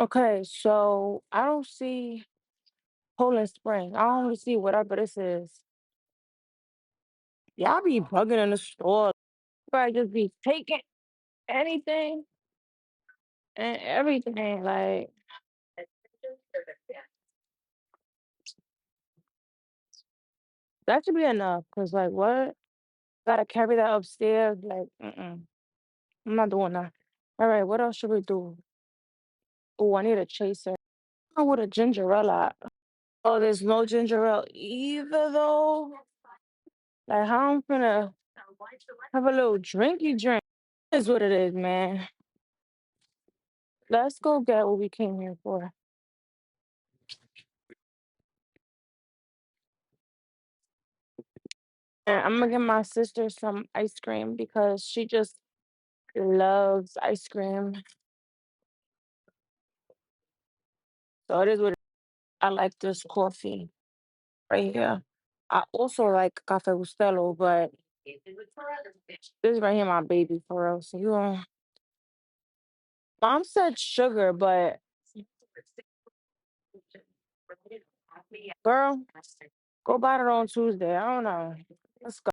Okay, so I don't see Poland Spring. I only see whatever this is. Y'all be bugging in the store. Probably just be taking anything and everything. Like that should be enough. Cause like what? Gotta carry that upstairs. Like, I'm not doing that. All right, what else should we do? Oh, I need a chaser. Oh, with a ginger ale at? Oh, there's no ginger ale either though. Like how I'm gonna have a little drinky drink. Is what it is, man. Let's go get what we came here for. And I'm gonna get my sister some ice cream because she just loves ice cream. So it is what I like this coffee right here. I also like Cafe Bustelo, but this right here, my baby for real. So you know, mom said sugar, but girl, go buy it on Tuesday. I don't know. Let's go.